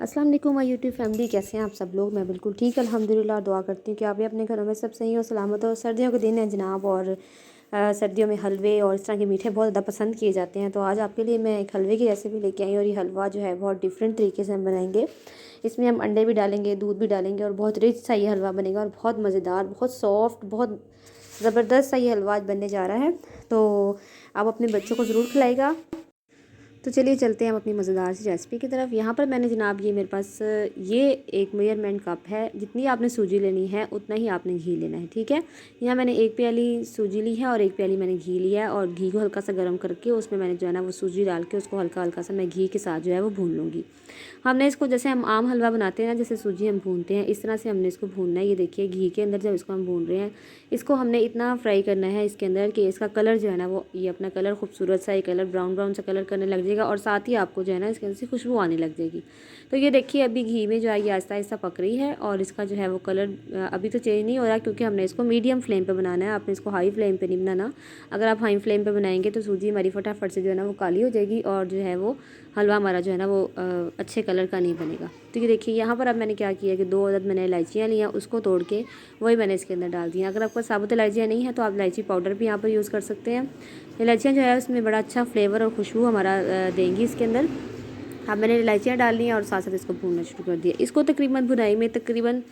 अस्सलाम वालेकुम my YouTube family, कैसे हैं आप सब लोग। मैं बिल्कुल ठीक अल्हम्दुलिल्लाह। दुआ करती हूँ कि आप भी अपने घरों में सब सही हो, सलामत हो। सर्दियों के दिन है जनाब, और सर्दियों में हलवे और इस तरह के मीठे बहुत ज़्यादा पसंद किए जाते हैं। तो आज आपके लिए मैं एक हलवे की रेसिपी लेके आई, और ये हलवा जो है बहुत डिफरेंट तरीके से हम बनाएंगे। इसमें हम अंडे भी डालेंगे, दूध भी डालेंगे, और बहुत रिच सा ये हलवा बनेगा और बहुत मज़ेदार, बहुत सॉफ्ट, बहुत ज़बरदस्त सा ये हलवा आज बनने जा रहा है। तो आप अपने बच्चों को ज़रूर खिलाएगा। तो चलिए चलते हैं हम अपनी मज़ेदार सी रेसिपी की तरफ। यहाँ पर मैंने जनाब ये मेरे पास ये एक मेजरमेंट कप है, जितनी आपने सूजी लेनी है उतना ही आपने घी लेना है, ठीक है। यहाँ मैंने एक प्याली सूजी ली है और एक प्याली मैंने घी लिया है, और घी को हल्का सा गर्म करके उसमें मैंने जो है ना वो सूजी डाल के उसको हल्का हल्का सा मैं घी के साथ जो है वो भून लूँगी। हमने इसको जैसे हम आम हलवा बनाते हैं ना, जैसे सूजी हम भूनते हैं, इस तरह से हमने इसको भूनना है। ये देखिए घी के अंदर जब इसको हम भून रहे हैं, इसको हमने इतना फ्राई करना है इसके अंदर कि इसका कलर जो है ना वो ये अपना कलर खूबसूरत सा, ये कलर ब्राउन ब्राउन सा कलर करने लग जाएगा, और साथ ही आपको जो है ना इसके अंदर से खुशबू आने लग जाएगी। तो ये देखिए अभी घी में जो है ये आहिस्ता आहिस्ता पक रही है, और इसका जो है वो कलर अभी तो चेंज नहीं हो रहा, क्योंकि हमने इसको मीडियम फ्लेम पे बनाना है। आपने इसको हाई फ्लेम पे नहीं बनाना। अगर आप हाई फ्लेम पे बनाएंगे तो सूजी हमारी फटाफट से जो है ना वो काली हो जाएगी, और जो है वो हलवा हमारा जो है ना वो अच्छे कलर का नहीं बनेगा। तो ये देखिए यहाँ पर अब मैंने क्या किया कि 2 अदद मैंने इलायचियाँ लिया, उसको तोड़ के वही मैंने इसके अंदर डाल दिया। अगर आपका साबुत इलायचियाँ नहीं है तो आप इलायची पाउडर भी यहाँ पर यूज़ कर सकते हैं। इलायचियाँ जो है उसमें बड़ा अच्छा फ्लेवर और खुशबू हमारा देंगी इसके अंदर। अब मैंने इलायचियाँ डाल ली हैं और साथ साथ इसको भूनना शुरू कर दिया। इसको तकरीबन भुनाई में तकरीबन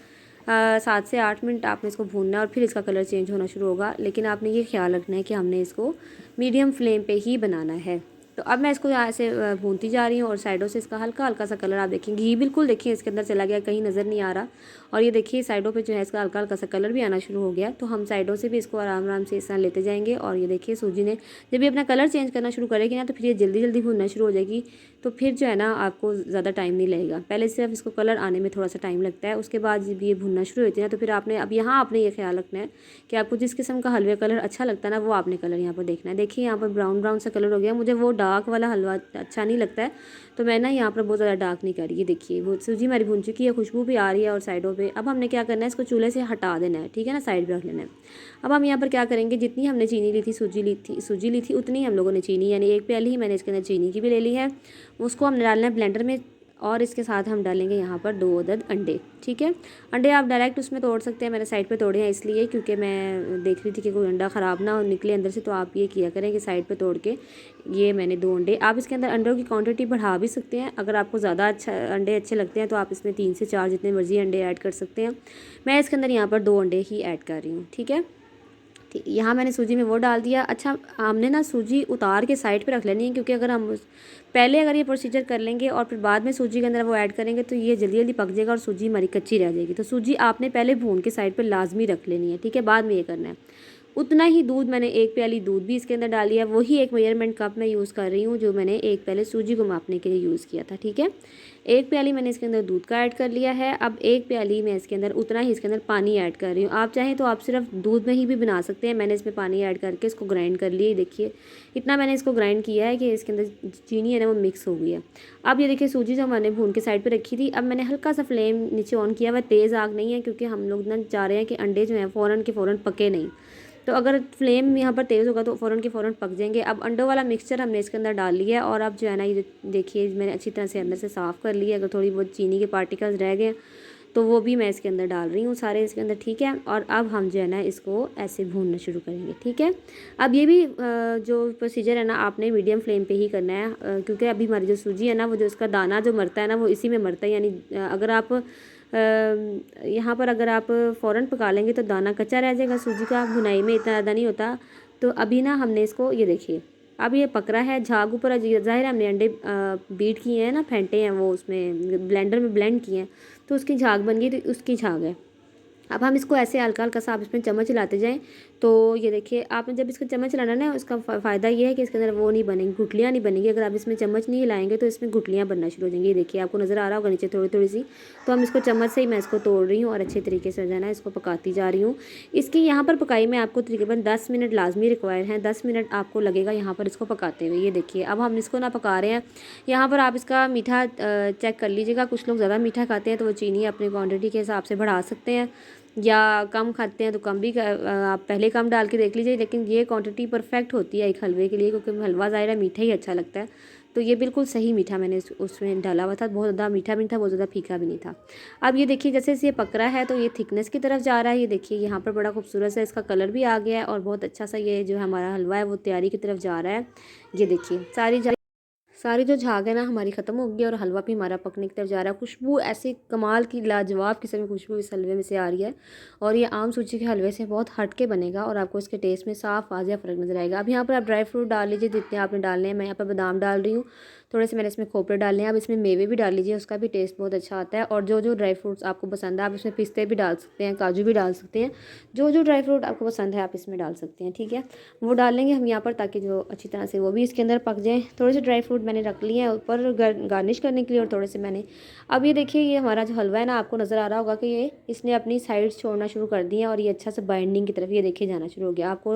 7 से 8 मिनट आपने इसको भूनना है, और फिर इसका कलर चेंज होना शुरू होगा। लेकिन आपने ये ख्याल रखना है कि हमने इसको मीडियम फ्लेम पे ही बनाना है। तो अब मैं इसको यहाँ से भूनती जा रही हूँ, और साइडों से इसका हल्का हल्का सा कलर आप देखेंगे, घी बिल्कुल देखिए इसके अंदर चला गया, कहीं नज़र नहीं आ रहा। और ये देखिए साइडों पे जो है इसका हल्का हल्का सा कलर भी आना शुरू हो गया। तो हम साइडों से भी इसको आराम आराम से इस तरह लेते जाएंगे। और ये देखिए सूजी ने जब ये अपना कलर चेंज करना शुरू करेगी ना, तो फिर ये जल्दी जल्दी भूनना शुरू हो जाएगी। तो फिर जो है ना आपको ज़्यादा टाइम नहीं लगेगा। पहले सिर्फ इसको कलर आने में थोड़ा सा टाइम लगता है, उसके बाद जब ये भुनना शुरू होती है ना, तो फिर आपने अब यहाँ आपने ये ख्याल रखना है कि आपको जिस किस्म का हलवे कलर अच्छा लगता है ना, वो आपने कलर यहाँ पर देखना है। देखिए यहाँ पर ब्राउन ब्राउन सा कलर हो गया। मुझे वो डार्क वाला हलवा अच्छा नहीं लगता है, तो मैं ना यहाँ पर बहुत ज़्यादा डार्क नहीं कर रही। देखिए वो सूजी हमारी भून चुकी है, खुशबू भी आ रही है और साइडों पे। अब हमने क्या करना है, इसको चूल्हे से हटा देना है, ठीक है ना, साइड पे रख लेना है। अब हम यहाँ पर क्या करेंगे, जितनी हमने चीनी ली थी, सूजी ली थी, उतनी हम लोगों ने चीनी, यानी एक प्याली ही मैंने इसके अंदर चीनी की भी ले ली है। उसको हमने डालना है ब्लेंडर में, और इसके साथ हम डालेंगे यहाँ पर 2 अदद अंडे, ठीक है। अंडे आप डायरेक्ट उसमें तोड़ सकते हैं, मैंने साइड पे तोड़े हैं इसलिए क्योंकि मैं देख रही थी कि कोई अंडा ख़राब ना निकले अंदर से। तो आप ये किया करें कि साइड पे तोड़ के ये मैंने 2 अंडे, आप इसके अंदर अंडों की क्वांटिटी बढ़ा भी सकते हैं। अगर आपको ज़्यादा अच्छा अंडे अच्छे लगते हैं तो आप इसमें 3 से 4 जितने मर्जी अंडे ऐड कर सकते हैं। मैं इसके अंदर यहाँ पर 2 अंडे ही ऐड कर रही हूँ, ठीक है। ठीक, यहाँ मैंने सूजी में वो डाल दिया। अच्छा, हमने ना सूजी उतार के साइड पे रख लेनी है, क्योंकि अगर हम पहले अगर ये प्रोसीजर कर लेंगे और फिर बाद में सूजी के अंदर वो ऐड करेंगे तो ये जल्दी जल्दी पक जाएगा और सूजी हमारी कच्ची रह जाएगी। तो सूजी आपने पहले भून के साइड पे लाजमी रख लेनी है, ठीक है, बाद में ये करना है। उतना ही दूध, मैंने एक प्याली दूध भी इसके अंदर डाल दिया। वही एक मेजरमेंट कप मैं यूज़ कर रही हूँ जो मैंने एक पहले सूजी को मापने के लिए यूज़ किया था, ठीक है। एक प्याली मैंने इसके अंदर दूध का ऐड कर लिया है। अब एक प्याली मैं इसके अंदर उतना ही इसके अंदर पानी ऐड कर रही हूँ। आप चाहें तो आप सिर्फ दूध में ही भी बना सकते हैं। मैंने इसमें पानी ऐड करके इसको ग्राइंड कर लिया। देखिए इतना मैंने इसको ग्राइंड किया है कि इसके अंदर चीनी है ना वो मिक्स हो गई है। अब ये देखिए सूजी जो मैंने भून के साइड पर रखी थी, अब मैंने हल्का सा फ्लेम नीचे ऑन किया हुआ, तेज़ आग नहीं है, क्योंकि हम लोग ना चाह रहे हैं कि अंडे जो हैं फ़ौरन के फ़ौरन पके नहीं। तो अगर फ्लेम यहाँ पर तेज़ होगा तो फ़ौरन के फ़ौरन पक जाएंगे। अब अंडों वाला मिक्सचर हमने इसके अंदर डाल लिया है, और अब जो है ना ये देखिए मैंने अच्छी तरह से अंदर से साफ़ कर लिया। अगर थोड़ी बहुत चीनी के पार्टिकल्स रह गए तो वो भी मैं इसके अंदर डाल रही हूँ सारे इसके अंदर, ठीक है। और अब हम जो है ना इसको ऐसे भूनना शुरू करेंगे, ठीक है। अब ये भी जो प्रोसीजर है ना आपने मीडियम फ्लेम पे ही करना है, क्योंकि अभी हमारी जो सूजी है ना वो जो उसका दाना जो मरता है ना वो इसी में मरता है। यानी अगर आप यहाँ पर अगर आप फ़ौरन पका लेंगे तो दाना कच्चा रह जाएगा, सूजी का भुनाई में इतना ज़्यादा नहीं होता। तो अभी ना हमने इसको, ये देखिए अब ये पक रहा है, झाग ऊपर ज़ाहिर हमने अंडे बीट किए हैं ना, फेंटे हैं वो उसमें ब्लेंडर में ब्लेंड किए हैं, तो उसकी झाग बन गई, तो उसकी झाग है। अब हम इसको ऐसे हल्का हल्का सा आप इसमें चम्मच चलाते जाएं। तो ये देखिए आपने जब इसका चम्मच चलाना ना, उसका फ़ायदा ये है कि इसके अंदर वो नहीं बनेंगी, गुठलियाँ नहीं बनेंगी। अगर आप इसमें चम्मच नहीं हिलाएंगे तो इसमें गुठलियाँ बनना शुरू हो जाएंगी। ये देखिए आपको नज़र आ रहा होगा नीचे थोड़ी थोड़ी सी। तो हम इसको चम्मच से ही मैं इसको तोड़ रही हूँ और अच्छे तरीके से जो है ना इसको पकाती जा रही हूँ। इसकी यहाँ पर पकाई में आपको तकरीबन 10 मिनट लाजमी रिक्वायर हैं। 10 मिनट आपको लगेगा यहाँ पर इसको पकाते हुए। ये देखिए अब हम इसको ना पका रहे हैं। यहाँ पर आप इसका मीठा चेक कर लीजिएगा। कुछ लोग ज़्यादा मीठा खाते हैं तो वो चीनी अपनी क्वान्टिटी के हिसाब से बढ़ा सकते हैं, या कम खाते हैं तो कम भी आप पहले कम डाल के देख लीजिए। लेकिन ये क्वांटिटी परफेक्ट होती है एक हलवे के लिए, क्योंकि हलवा ज़ाहिर है मीठा ही अच्छा लगता है। तो ये बिल्कुल सही मीठा मैंने उसमें डाला हुआ था, बहुत ज़्यादा मीठा भी नहीं था, बहुत ज़्यादा फीका भी नहीं था। अब ये देखिए जैसे जैसे ये पक रहा है तो ये थिकनेस की तरफ जा रहा है। ये देखिए यहाँ पर बड़ा खूबसूरत सा इसका कलर भी आ गया है और बहुत अच्छा सा ये जो हमारा हलवा है वो तैयारी की तरफ जा रहा है। ये देखिए सारी जो झाग है ना हमारी ख़त्म हो गई और हलवा भी हमारा पकने की तरफ जा रहा है। खुशबू ऐसी कमाल की लाजवाब किस्म की खुशबू इस हलवे में से आ रही है और ये आम सूजी के हलवे से बहुत हट के बनेगा और आपको इसके टेस्ट में साफ वाज़िया फ़र्क नज़र आएगा। अब यहाँ पर आप ड्राई फ्रूट डाल लीजिए जितने आपने डालने हैं। मैं यहाँ पर बादाम डाल रही हूँ, थोड़े से मैंने इसमें खोपरे डालने हैं। अब इसमें मेवे भी डाल लीजिए, उसका भी टेस्ट बहुत अच्छा आता है। और जो जो ड्राई फ्रूट्स आपको पसंद है आप इसमें पिस्ते भी डाल सकते हैं, काजू भी डाल सकते हैं। जो जो ड्राई फ्रूट आपको पसंद है आप इसमें डाल सकते हैं, ठीक है। वो डाल लेंगे हम यहाँ पर ताकि जो अच्छी तरह से वो भी इसके अंदर पक जाए। थोड़े से ड्राई फ्रूट मैंने रख लिए हैं ऊपर गार्निश करने के लिए और थोड़े से मैंने अब ये देखिए ये हमारा जो हलवा है ना आपको नज़र आ रहा होगा कि ये इसने अपनी साइड्स छोड़ना शुरू कर दी है और ये अच्छा से बाइंडिंग की तरफ ये देखिए जाना शुरू हो गया। आपको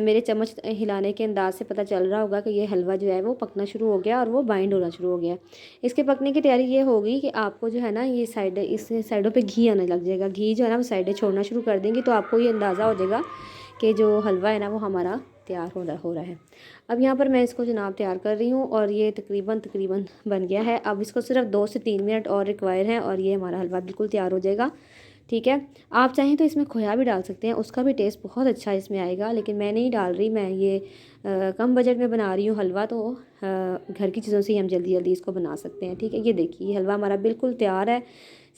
मेरे चम्मच हिलाने के अंदाज से पता चल रहा होगा कि ये हलवा जो है वो पकना शुरू हो गया और वो बाइंड होना शुरू हो गया। इसके पकने की तैयारी ये होगी कि आपको जो है ना ये इस साइडों पे घी आने लग जाएगा। घी जो है ना वो साइडें छोड़ना शुरू कर देंगी तो आपको ये अंदाज़ा हो जाएगा कि जो हलवा है ना वो हमारा तैयार हो रहा है। अब यहाँ पर मैं इसको जनाब तैयार कर रही हूँ और ये तकरीबन बन गया है। अब इसको सिर्फ 2 से 3 मिनट और रिक्वायर है और ये हमारा हलवा बिल्कुल तैयार हो जाएगा, ठीक है। आप चाहें तो इसमें खोया भी डाल सकते हैं, उसका भी टेस्ट बहुत अच्छा इसमें आएगा, लेकिन मैं नहीं डाल रही। मैं ये कम बजट में बना रही हूँ हलवा, तो घर की चीज़ों से ही हम जल्दी जल्दी इसको बना सकते हैं, ठीक है। ये देखिए ये हलवा हमारा बिल्कुल तैयार है।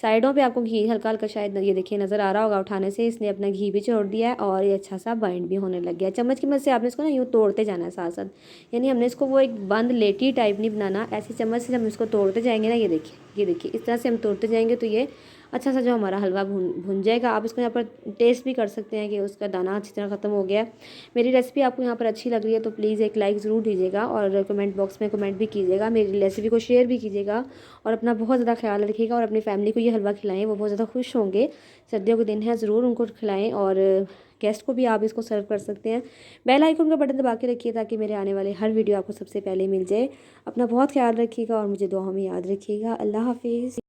साइडों पे आपको घी हल्का हल्का शायद ये देखिए नज़र आ रहा होगा, उठाने से इसने अपना घी भी छोड़ दिया है और ये अच्छा सा बाइंड भी होने लग गया है। चम्मच की मदद से आपने इसको ना यूँ तोड़ते जाना है साथ साथ, यानी हमने इसको वो एक बंद लेटी टाइप नहीं बनाना। ऐसी चम्मच से हम इसको तोड़ते जाएंगे ना, ये देखिए इस तरह से हम तोड़ते जाएंगे तो ये अच्छा सा जो हमारा हलवा भुन जाएगा। आप इसको यहाँ पर टेस्ट भी कर सकते हैं कि उसका दाना अच्छी तरह ख़त्म हो गया है। मेरी रेसिपी आपको यहाँ पर अच्छी लग रही है तो प्लीज़ एक लाइक ज़रूर दीजिएगा और कमेंट बॉक्स में कमेंट भी कीजिएगा, मेरी रेसिपी को शेयर भी कीजिएगा और अपना बहुत ज़्यादा ख्याल रखिएगा और अपनी फैमिली को ये हलवा खिलाएँ, वो बहुत ज़्यादा खुश होंगे। सर्दियों के दिन है, ज़रूर उनको खिलाएँ और गेस्ट को भी आप इसको सर्व कर सकते हैं। बेल आइकन का बटन दबा के रखिए ताकि मेरे आने वाले हर वीडियो आपको सबसे पहले मिल जाए। अपना बहुत ख्याल रखिएगा और मुझे दुआओं में याद रखिएगा। अल्लाह हाफिज़।